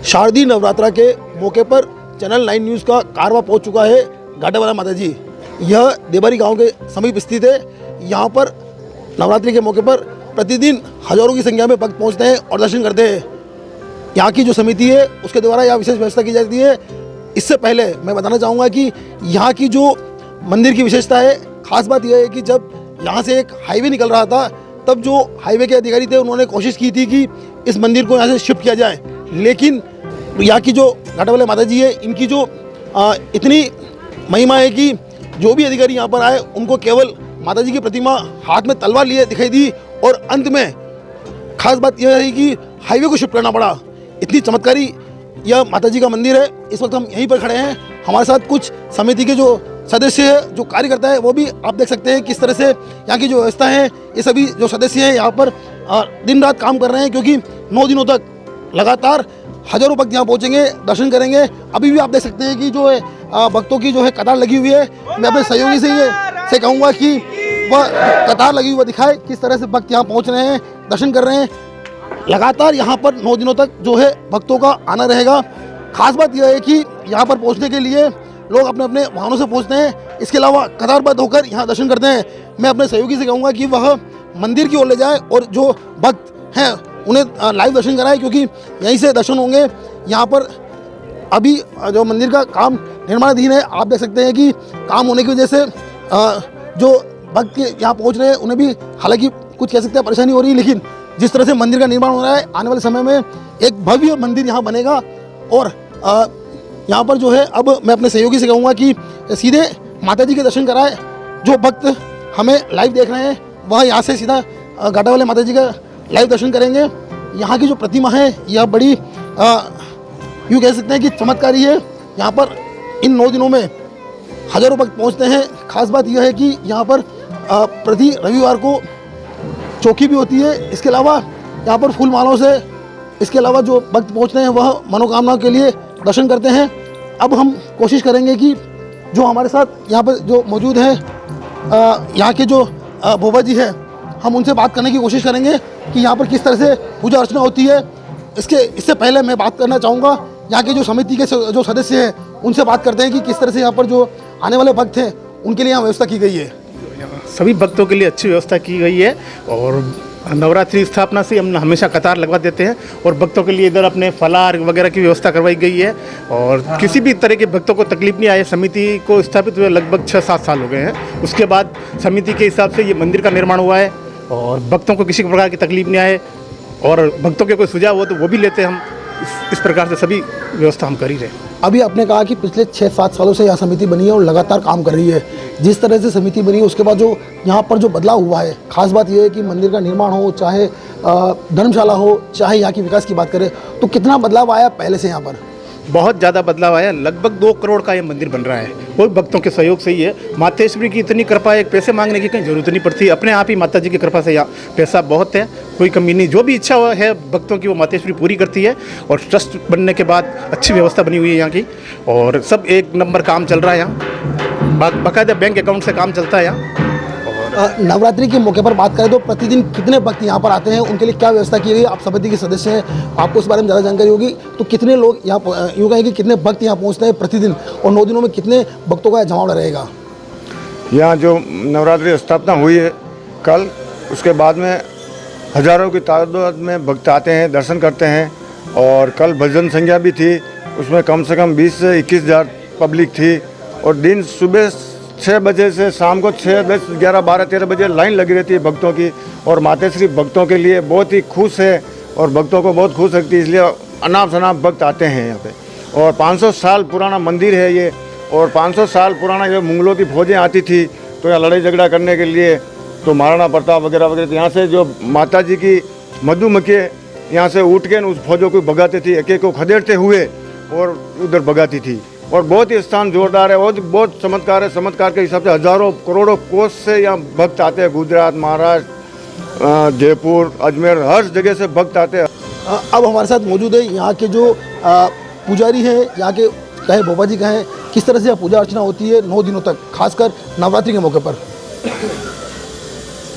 शारदीय नवरात्रा के मौके पर चैनल 9 न्यूज़ का कारवा पहुंच चुका है घाटावाला माता जी। यह देबारी गांव के समीप स्थित है। यहां पर नवरात्रि के मौके पर प्रतिदिन हजारों की संख्या में भक्त पहुंचते हैं और दर्शन करते हैं। यहाँ की जो समिति है उसके द्वारा यह विशेष व्यवस्था की जाती है। इससे पहले मैं बताना चाहूँगा कि यहाँ की जो मंदिर की विशेषता है, खास बात यह है कि जब यहाँ से एक हाईवे निकल रहा था तब जो हाईवे के अधिकारी थे उन्होंने कोशिश की थी कि इस मंदिर को यहाँ से शिफ्ट किया जाए, लेकिन यहाँ की जो घाटावाले माता जी है इनकी जो इतनी महिमा है कि जो भी अधिकारी यहाँ पर आए उनको केवल माता जी की प्रतिमा हाथ में तलवार लिए दिखाई दी और अंत में खास बात यह है कि हाईवे को शिफ्ट करना पड़ा। इतनी चमत्कारी यह माता जी का मंदिर है। इस वक्त हम यहीं पर खड़े हैं। हमारे साथ कुछ समिति के जो सदस्य है, जो कार्यकर्ता है, वो भी आप देख सकते हैं किस तरह से यहाँ की जो व्यवस्था है, ये सभी जो सदस्य हैं यहाँ पर दिन रात काम कर रहे हैं, क्योंकि 9 दिनों तक लगातार हजारों भक्त यहाँ पहुँचेंगे, दर्शन करेंगे। अभी भी आप देख सकते हैं कि जो है भक्तों की जो है कतार लगी हुई है। मैं अपने सहयोगी से कहूँगा कि वह कतार लगी हुई दिखाए किस तरह से भक्त यहाँ पहुँच रहे हैं, दर्शन कर रहे हैं। लगातार यहाँ पर 9 दिनों तक जो है भक्तों का आना रहेगा। खास बात यह है कि यहाँ पर पहुँचने के लिए लोग अपने अपने वाहनों से पहुँचते हैं। इसके अलावा कतारबद्ध होकर यहाँ दर्शन करते हैं। मैं अपने सहयोगी से कहूँगा कि वह मंदिर की ओर ले जाए और जो भक्त हैं उन्हें लाइव दर्शन कराए, क्योंकि यहीं से दर्शन होंगे। यहाँ पर अभी जो मंदिर का काम निर्माणाधीन है, आप देख सकते हैं कि काम होने की वजह से जो भक्त यहाँ पहुँच रहे हैं उन्हें भी हालांकि कुछ कह सकते हैं परेशानी हो रही है, लेकिन जिस तरह से मंदिर का निर्माण हो रहा है, आने वाले समय में एक भव्य मंदिर यहाँ बनेगा। और यहाँ पर जो है अब मैं अपने सहयोगी से कहूँगा कि सीधे माता जी के दर्शन कराए। जो भक्त हमें लाइव देख रहे हैं वह यहाँ से सीधा घाटावाले माता जी का लाइव दर्शन करेंगे। यहाँ की जो प्रतिमा है यह बड़ी यूँ कह सकते हैं कि चमत्कारी है। यहाँ पर इन 9 दिनों में हजारों भक्त पहुँचते हैं। खास बात यह है कि यहाँ पर प्रति रविवार को चौकी भी होती है। इसके अलावा यहाँ पर फूल मालाओं से इसके अलावा जो भक्त पहुँचते हैं वह मनोकामना के लिए दर्शन करते हैं। अब हम कोशिश करेंगे कि जो हमारे साथ यहाँ पर जो मौजूद हैं यहाँ के जो भोबा जी हैं, हम उनसे बात करने की कोशिश करेंगे कि यहाँ पर किस तरह से पूजा अर्चना होती है। इससे पहले मैं बात करना चाहूँगा यहाँ के जो समिति के जो सदस्य हैं उनसे बात करते हैं कि किस तरह से यहाँ पर जो आने वाले भक्त हैं उनके लिए यहाँ व्यवस्था की गई है। सभी भक्तों के लिए अच्छी व्यवस्था की गई है और नवरात्रि स्थापना से हम हमेशा कतार लगवा देते हैं और भक्तों के लिए इधर अपने फलाहार वगैरह की व्यवस्था करवाई गई है और किसी भी तरह के भक्तों को तकलीफ नहीं आए। समिति को स्थापित हुए लगभग 6-7 साल हो गए हैं। उसके बाद समिति के हिसाब से ये मंदिर का निर्माण हुआ है और भक्तों को किसी प्रकार की तकलीफ नहीं आए और भक्तों के कोई सुझाव हो तो वो भी लेते हैं हम। इस प्रकार से सभी व्यवस्था हम कर ही रहे हैं। अभी आपने कहा कि पिछले 6-7 सालों से यह समिति बनी है और लगातार काम कर रही है। जिस तरह से समिति बनी है उसके बाद जो यहाँ पर जो बदलाव हुआ है, खास बात यह है कि मंदिर का निर्माण हो, चाहे धर्मशाला हो, चाहे यहाँ की विकास की बात करें, तो कितना बदलाव आया पहले से यहाँ पर? बहुत ज़्यादा बदलाव आया। लगभग 2 करोड़ का ये मंदिर बन रहा है, वो भक्तों के सहयोग से ही है। मातेश्वरी की इतनी कृपा है, पैसे मांगने की कहीं जरूरत नहीं पड़ती। अपने आप ही माता जी की कृपा से यहाँ पैसा बहुत है, कोई कमी नहीं। जो भी इच्छा हुआ है भक्तों की वो मातेश्वरी पूरी करती है और ट्रस्ट बनने के बाद अच्छी व्यवस्था बनी हुई है यहाँ की और सब एक नंबर काम चल रहा है यहाँ। बाकायदा बैंक अकाउंट से काम चलता है यहाँ। नवरात्रि के मौके पर बात करें तो प्रतिदिन कितने भक्त यहाँ पर आते हैं, उनके लिए क्या व्यवस्था की गई? आप समिति के सदस्य हैं, आपको इस बारे में ज़्यादा जानकारी होगी। तो कितने लोग यहाँ यूँ कहें कि कितने भक्त यहाँ पहुँचते हैं प्रतिदिन और 9 दिनों में कितने भक्तों का जमावड़ा रहेगा? यहाँ जो नवरात्रि स्थापना हुई है कल, उसके बाद में हज़ारों की तादाद में भक्त आते हैं, दर्शन करते हैं और कल भजन संख्या भी थी, उसमें कम से कम 20 से 21 हज़ार पब्लिक थी और दिन सुबह 6 बजे से शाम को 6, 10, 11, 12, 13 बजे लाइन लगी रहती है भक्तों की और मातेश्वरी भक्तों के लिए बहुत ही खुश है और भक्तों को बहुत खुश रखती है, इसलिए अनाप शनाप भक्त आते हैं यहाँ पे। और 500 साल पुराना मंदिर है ये और 500 साल पुराना जब मुगलों की फौजें आती थी तो यहाँ लड़ाई झगड़ा करने के लिए तो महाराणा प्रताप वगैरह वगैरह, तो यहाँ से जो माता जी की मधुमक्खी यहाँ से उठ के उस फौजों को भगाती थी, एक एक को खदेड़ते हुए और उधर भगाती थी और बहुत ही स्थान जोरदार है और बहुत चमत्कार है। चमत्कार के हिसाब से हज़ारों करोड़ों कोस से यहाँ भक्त आते हैं। गुजरात, महाराष्ट्र, जयपुर, अजमेर, हर जगह से भक्त आते हैं। अब हमारे साथ मौजूद है यहाँ के जो पुजारी हैं, यहाँ के कहें भोबा जी कहें, किस तरह से पूजा अर्चना होती है 9 दिनों तक, खासकर नवरात्रि के मौके पर?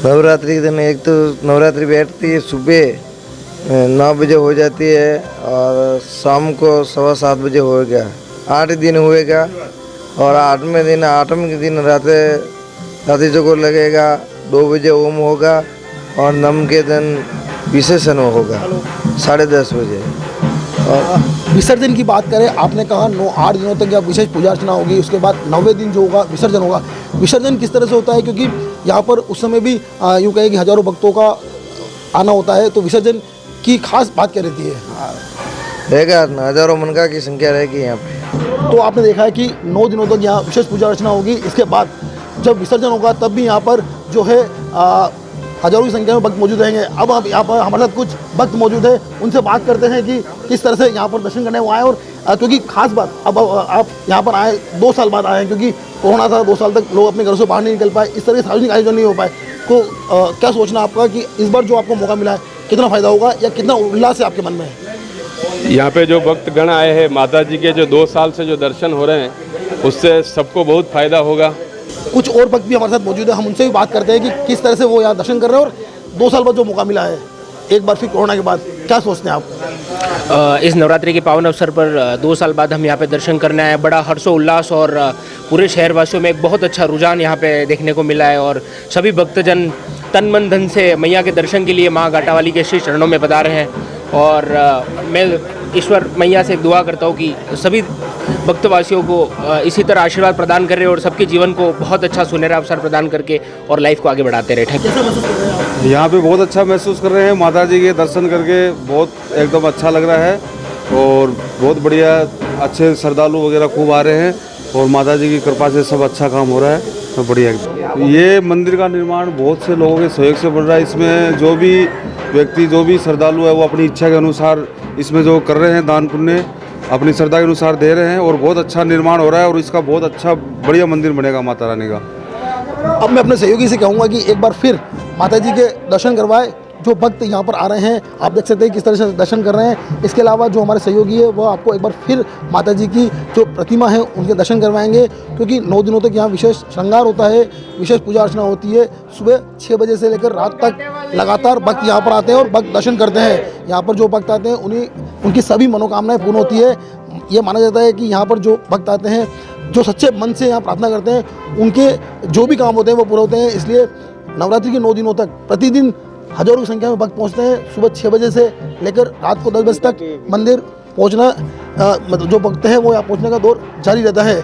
नवरात्रि के दिन एक तो नवरात्रि बैठती है सुबह 9 बजे हो जाती है और शाम को 7:15 बजे हो गया। 8 दिन हुएगा और 8वें दिन रात को लगेगा। 2 बजे ओम होगा और नम के दिन विशेषण होगा 10:30 बजे। विसर्जन की बात करें, आपने कहा 8 दिनों तक या विशेष पूजा अर्चना होगी, उसके बाद 9वें दिन जो होगा विसर्जन होगा। विसर्जन किस तरह से होता है, क्योंकि यहाँ पर उस समय भी यूँ कहे कि हज़ारों भक्तों का आना होता है, तो विसर्जन की खास बात क्या रहती है? रहेगा हज़ारों मनका की संख्या रहेगी यहाँ पे। तो आपने देखा है कि 9 दिनों तक यहाँ विशेष पूजा अर्चना होगी, इसके बाद जब विसर्जन होगा तब भी यहाँ पर जो है हज़ारों की संख्या में भक्त मौजूद रहेंगे। अब आप यहाँ पर हमारे साथ कुछ भक्त मौजूद है, उनसे बात करते हैं कि किस तरह से यहाँ पर दर्शन करने वो आए। और क्योंकि खास बात, अब आप यहाँ पर आए 2 साल बाद आए हैं, क्योंकि कोरोना था, 2 साल तक लोग अपने घरों से बाहर नहीं निकल पाए, इस तरह के सार्वजनिक आयोजन नहीं हो पाए। तो क्या सोचना आपका कि इस बार जो आपको मौका मिला है, कितना फ़ायदा होगा या कितना उल्लास है आपके मन में? यहाँ पे जो भक्तगण आए हैं, माता जी के जो 2 साल से जो दर्शन हो रहे हैं, उससे सबको बहुत फ़ायदा होगा। कुछ और भक्त भी हमारे साथ मौजूद है, हम उनसे भी बात करते हैं कि किस तरह से वो यहाँ दर्शन कर रहे हैं और 2 साल बाद जो मौका मिला है, एक बार फिर कोरोना के बाद, क्या सोचते हैं आप? इस नवरात्रि के पावन अवसर पर 2 साल बाद हम यहाँ पे दर्शन करने आए। बड़ा हर्षोल्लास और पूरे शहरवासियों में एक बहुत अच्छा रुझान यहाँ पे देखने को मिला है और सभी भक्तजन तन मन धन से मैया के दर्शन के लिए माँ घाटावाली के श्री चरणों में पधारे हैं। और मैं ईश्वर मैया से दुआ करता हूँ कि सभी भक्तवासियों को इसी तरह आशीर्वाद प्रदान करें और सबके जीवन को बहुत अच्छा सुनहरा अवसर प्रदान करके और लाइफ को आगे बढ़ाते रहे। यहाँ पे बहुत अच्छा महसूस कर रहे हैं, माता जी के दर्शन करके बहुत एकदम अच्छा लग रहा है और बहुत बढ़िया, अच्छे श्रद्धालु वगैरह खूब आ रहे हैं और माता जी की कृपा से सब अच्छा काम हो रहा है, सब बढ़िया एकदम। ये मंदिर का निर्माण बहुत से लोगों के सहयोग से बढ़ रहा है। इसमें जो भी व्यक्ति, जो भी श्रद्धालु है, वो अपनी इच्छा के अनुसार इसमें जो कर रहे हैं दान पुण्य, अपनी श्रद्धा के अनुसार दे रहे हैं और बहुत अच्छा निर्माण हो रहा है और इसका बहुत अच्छा बढ़िया मंदिर बनेगा माता रानी का। अब मैं अपने सहयोगी से कहूँगा कि एक बार फिर माता जी के दर्शन करवाए। जो भक्त यहाँ पर आ रहे हैं, आप देख सकते हैं किस तरह से दर्शन कर रहे हैं। इसके अलावा जो हमारे सहयोगी है वो आपको एक बार फिर माता जी की जो प्रतिमा है उनके दर्शन करवाएंगे, क्योंकि 9 दिनों तक यहाँ विशेष श्रृंगार होता है, विशेष पूजा अर्चना होती है। सुबह 6 बजे से लेकर रात तक लगातार भक्त यहाँ पर आते हैं और भक्त दर्शन करते हैं। यहाँ पर जो भक्त आते हैं उनकी सभी मनोकामनाएँ पूर्ण होती है। ये माना जाता है कि यहाँ पर जो भक्त आते हैं, जो सच्चे मन से यहाँ प्रार्थना करते हैं, उनके जो भी काम होते हैं वो पूरे होते हैं। इसलिए नवरात्रि के 9 दिनों तक प्रतिदिन हज़ारों की संख्या में भक्त पहुँचते हैं। सुबह 6 बजे से लेकर रात को 10 बजे तक मंदिर पहुँचना, मतलब जो भक्त हैं वो यहाँ पहुँचने का दौर जारी रहता है।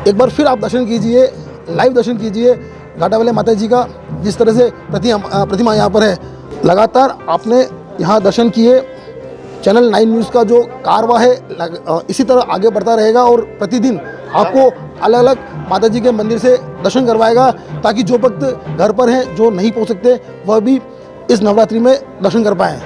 एक बार फिर आप दर्शन कीजिए, लाइव दर्शन कीजिए घाटावाली माता जी का, जिस तरह से प्रतिमा यहाँ पर है। लगातार आपने यहाँ दर्शन किए। चैनल 9 न्यूज़ का जो कारवा है इसी तरह आगे बढ़ता रहेगा और प्रतिदिन आपको अलग अलग माता जी के मंदिर से दर्शन करवाएगा, ताकि जो भक्त घर पर हैं, जो नहीं पहुंच सकते, वह भी इस नवरात्रि में दर्शन कर पाएँ।